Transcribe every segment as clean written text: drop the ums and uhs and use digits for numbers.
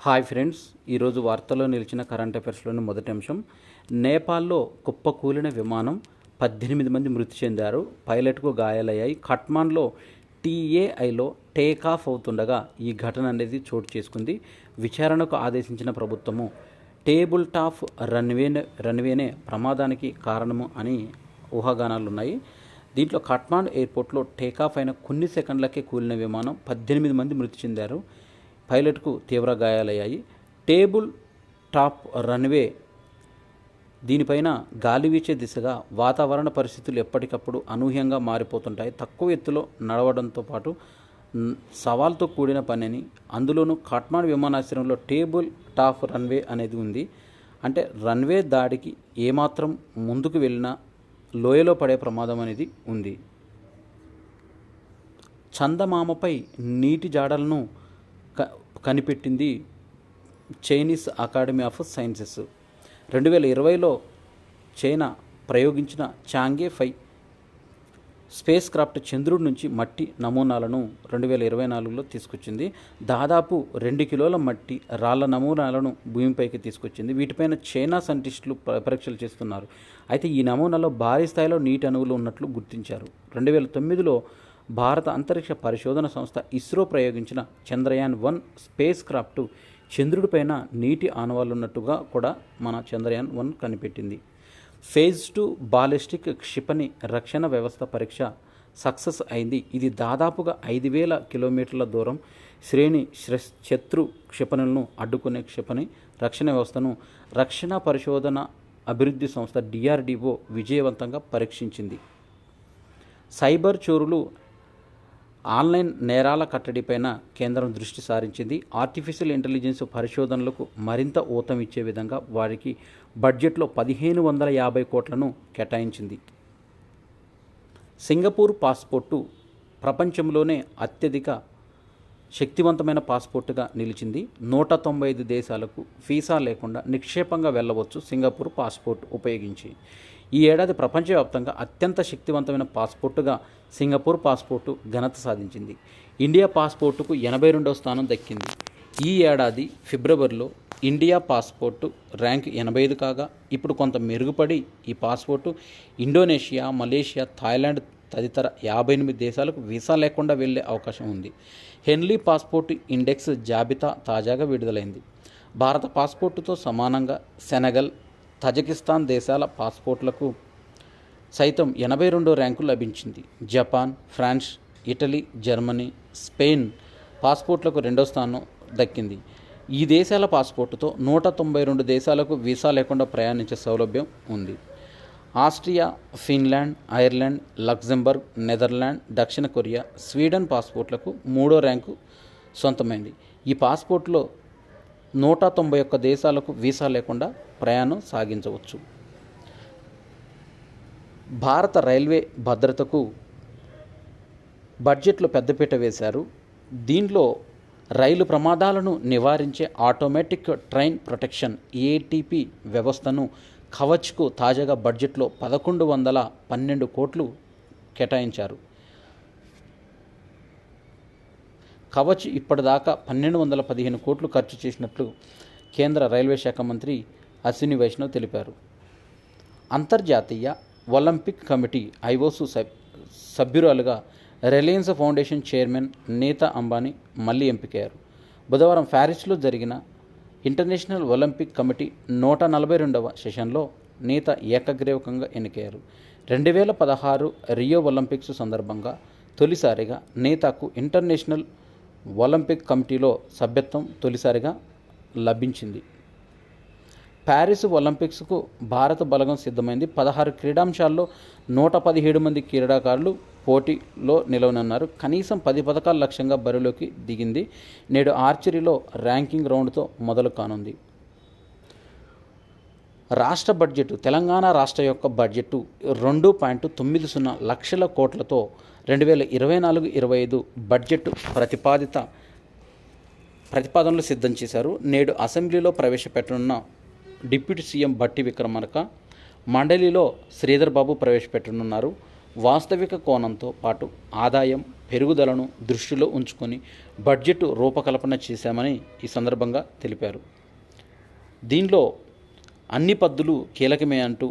Hi friends, ఈరోజు వార్తల్లో నిలిచిన కరెంట్ అఫైర్స్లోని మొదటి అంశం. నేపాల్లో కుప్పకూలిన విమానం, 18 మంది మృతి చెందారు, పైలట్కు గాయాలయ్యాయి. కట్మాండ్లో టీఏఐలో టేకాఫ్ అవుతుండగా ఈ ఘటన అనేది చోటు చేసుకుంది. విచారణకు ఆదేశించిన ప్రభుత్వము టేబుల్ టాప్ రన్వేనే ప్రమాదానికి కారణము అని ఊహాగానాలున్నాయి. దీంట్లో కట్మాండ్ ఎయిర్పోర్ట్లో టేకాఫ్ అయిన కొన్ని సెకండ్లకే కూలిన విమానం, 18 మంది మృతి చెందారు, పైలట్కు తీవ్ర గాయాలయ్యాయి. టేబుల్ టాప్ రన్వే, దీనిపైన గాలి వీచే దిశగా వాతావరణ పరిస్థితులు ఎప్పటికప్పుడు అనూహ్యంగా మారిపోతుంటాయి. తక్కువ ఎత్తులో నడవడంతో పాటు సవాల్తో కూడిన పనిని, అందులోనూ కాట్మాండ్ విమానాశ్రయంలో టేబుల్ టాప్ రన్వే అనేది ఉంది. అంటే రన్వే దాడికి ఏమాత్రం ముందుకు వెళ్ళినా లోయలో పడే ప్రమాదం అనేది ఉంది. చందమామపై నీటి జాడలను కనిపెట్టింది చైనీస్ అకాడమీ ఆఫ్ సైన్సెస్. 2020లో చైనా ప్రయోగించిన చాంగే 5 స్పేస్ క్రాఫ్ట్ చంద్రుడి నుంచి మట్టి నమూనాలను 2024లో తీసుకొచ్చింది. దాదాపు 2 కిలోల మట్టి రాళ్ల నమూనాలను భూమిపైకి తీసుకొచ్చింది. వీటిపైన చైనా సైంటిస్టులు పరీక్షలు చేస్తున్నారు. అయితే ఈ నమూనాలో భారీ స్థాయిలో నీటి అణువులు ఉన్నట్లు గుర్తించారు. 2009లో భారత అంతరిక్ష పరిశోధన సంస్థ ఇస్రో ప్రయోగించిన చంద్రయాన్-1 స్పేస్ క్రాఫ్ట్ చంద్రుడిపైన నీటి ఆనవాళ్ళు ఉన్నట్టుగా కూడా మన చంద్రయాన్-1 కనిపెట్టింది. ఫేజ్ 2 బాలిస్టిక్ క్షిపణి రక్షణ వ్యవస్థ పరీక్ష సక్సెస్ అయింది. ఇది దాదాపుగా 5,000 కిలోమీటర్ల దూరం శ్రేణి శత్రు క్షిపణులను అడ్డుకునే క్షిపణి రక్షణ వ్యవస్థను రక్షణ పరిశోధన అభివృద్ధి సంస్థ DRDO విజయవంతంగా పరీక్షించింది. సైబర్ చోరులు, ఆన్లైన్ నేరాల కట్టడిపైన కేంద్రం దృష్టి సారించింది. ఆర్టిఫిషియల్ ఇంటెలిజెన్స్ పరిశోధనలకు మరింత ఊతం ఇచ్చే విధంగా వారికి బడ్జెట్లో 1,550 కోట్లను కేటాయించింది. సింగపూర్ పాస్పోర్టు ప్రపంచంలోనే అత్యధిక శక్తివంతమైన పాస్పోర్టుగా నిలిచింది. 195 దేశాలకు వీసా లేకుండా నిక్షేపంగా వెళ్ళవచ్చు సింగపూర్ పాస్పోర్ట్ ఉపయోగించి. ఈ ఏడాది ప్రపంచవ్యాప్తంగా అత్యంత శక్తివంతమైన పాస్పోర్టుగా సింగపూర్ పాస్పోర్టు ఘనత సాధించింది. ఇండియా పాస్పోర్టుకు 82వ స్థానం దక్కింది. ఈ ఏడాది ఫిబ్రవరిలో ఇండియా పాస్పోర్టు ర్యాంక్ 85 కాగా, ఇప్పుడు కొంత మెరుగుపడి ఈ పాస్పోర్టు ఇండోనేషియా, మలేషియా, థాయిలాండ్ తదితర 58 దేశాలకు వీసా లేకుండా వెళ్లే అవకాశం ఉంది. హెన్లీ పాస్పోర్ట్ ఇండెక్స్ జాబితా తాజాగా విడుదలైంది. భారత పాస్పోర్టుతో సమానంగా సెనగల్, తజకిస్తాన్ దేశాల పాస్పోర్ట్లకు సైతం 82వ ర్యాంకు లభించింది. Japan, France, Italy, Germany, Spain పాస్పోర్ట్లకు 2వ స్థానం దక్కింది. ఈ దేశాల పాస్పోర్టుతో 192 దేశాలకు వీసా లేకుండా ప్రయాణించే సౌలభ్యం ఉంది. Austria, Finland, Ireland, Luxembourg, Netherland, దక్షిణ కొరియా, స్వీడన్ పాస్పోర్ట్లకు 3వ ర్యాంకు సొంతమైంది. ఈ పాస్పోర్ట్లో 191 దేశాలకు వీసా లేకుండా ప్రయాణం సాగించవచ్చు. భారత రైల్వే భద్రతకు బడ్జెట్లో పెద్దపీట వేశారు. దీంట్లో రైలు ప్రమాదాలను నివారించే ఆటోమేటిక్ ట్రైన్ ప్రొటెక్షన్ ATP వ్యవస్థను కవచ్కు తాజాగా బడ్జెట్లో 1,112 కోట్లు కేటాయించారు. కవచ్ ఇప్పటిదాకా 1,215 కోట్లు ఖర్చు చేసినట్లు కేంద్ర రైల్వే శాఖ మంత్రి అశ్విని వైష్ణవ్ తెలిపారు. అంతర్జాతీయ ఒలింపిక్ కమిటీ IOC సభ్యురాలుగా రిలయన్స్ ఫౌండేషన్ చైర్మన్ నీతా అంబానీ మళ్లీ ఎంపికయ్యారు. బుధవారం ప్యారిస్లో జరిగిన ఇంటర్నేషనల్ ఒలింపిక్ కమిటీ 142వ సెషన్లో నీతా ఏకగ్రీవంగా ఎన్నికయ్యారు. 2016 రియో ఒలింపిక్స్ సందర్భంగా తొలిసారిగా నీతాకు ఇంటర్నేషనల్ ఒలింపిక్ కమిటీలో సభ్యత్వం తొలిసారిగా లభించింది. ప్యారిస్ ఒలింపిక్స్కు భారత బలగం సిద్ధమైంది. 16 క్రీడాంశాల్లో 117 మంది క్రీడాకారులు పోటీలో నిలవనున్నారు. కనీసం 10 పథకాల లక్ష్యంగా బరిలోకి దిగింది. నేడు ఆర్చరీలో ర్యాంకింగ్ రౌండ్తో మొదలు కానుంది. రాష్ట్ర బడ్జెట్, తెలంగాణ రాష్ట్ర యొక్క బడ్జెట్ 2.90 లక్షల కోట్లతో 2024-25 బడ్జెట్ ప్రతిపాదనలు సిద్ధం చేశారు. నేడు అసెంబ్లీలో ప్రవేశపెట్టనున్న డిప్యూటీ సీఎం భట్టి విక్రమార్క, మండలిలో శ్రీధర్ బాబు ప్రవేశపెట్టనున్నారు. వాస్తవిక కోణంతో పాటు ఆదాయం పెరుగుదలను దృష్టిలో ఉంచుకొని బడ్జెట్ రూపకల్పన చేశామని ఈ సందర్భంగా తెలిపారు. దీనిలో అన్ని పద్దులు కీలకమే అంటూ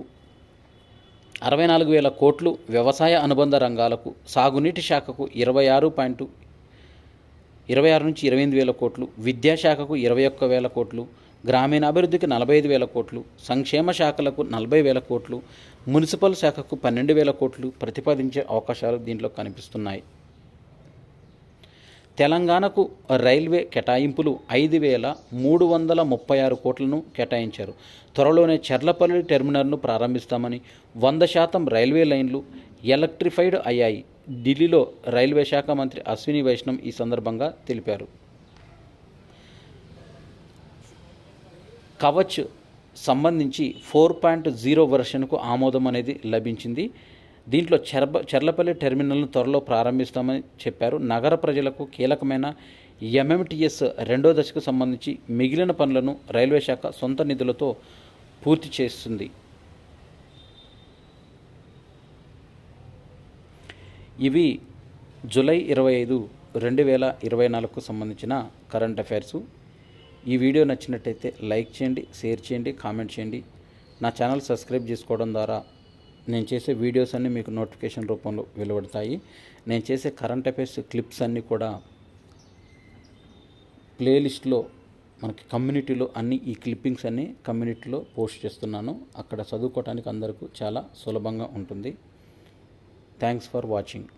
64,000 కోట్లు వ్యవసాయ అనుబంధ రంగాలకు, సాగునీటి శాఖకు 26 నుంచి 28,000 కోట్లు, విద్యాశాఖకు 21,000 కోట్లు, గ్రామీణాభివృద్ధికి 45,000 కోట్లు, సంక్షేమ శాఖలకు 40,000 కోట్లు, మున్సిపల్ శాఖకు 12,000 కోట్లు ప్రతిపాదించే అవకాశాలు దీంట్లో కనిపిస్తున్నాయి. తెలంగాణకు రైల్వే కేటాయింపులు 5,336 కోట్లను కేటాయించారు. త్వరలోనే చర్లపల్లి టెర్మినల్ను ప్రారంభిస్తామని, 100% రైల్వే లైన్లు ఎలక్ట్రిఫైడ్ అయ్యాయి. ఢిల్లీలో రైల్వే శాఖ మంత్రి అశ్విని వైష్ణవ్ ఈ సందర్భంగా తెలిపారు. కవచ్ సంబంధించి 4.0 వెర్షన్కు ఆమోదం అనేది లభించింది. దీంట్లో చర్లపల్లి టెర్మినల్ను త్వరలో ప్రారంభిస్తామని చెప్పారు. నగర ప్రజలకు కీలకమైన ఎంఎంటీఎస్ 2వ దశకు సంబంధించి మిగిలిన పనులను రైల్వే శాఖ సొంత నిధులతో పూర్తి చేస్తుంది. ఇవి జూలై 25, 2024కు సంబంధించిన కరెంట్ అఫైర్సు. ఈ వీడియో నచ్చినట్టయితే లైక్ చేయండి, షేర్ చేయండి, కామెంట్ చేయండి. నా ఛానల్ సబ్స్క్రైబ్ చేసుకోవడం ద్వారా నేను చేసే వీడియోస్ అన్నీ మీకు నోటిఫికేషన్ రూపంలో వెలువడతాయి. నేను చేసే కరెంట్ అఫైర్స్ క్లిప్స్ అన్నీ కూడా ప్లేలిస్ట్లో మనకి కమ్యూనిటీలో అన్ని ఈ క్లిప్పింగ్స్ అన్నీ కమ్యూనిటీలో పోస్ట్ చేస్తున్నాను. అక్కడ చదువుకోవడానికి అందరికీ చాలా సులభంగా ఉంటుంది. Thanks for watching.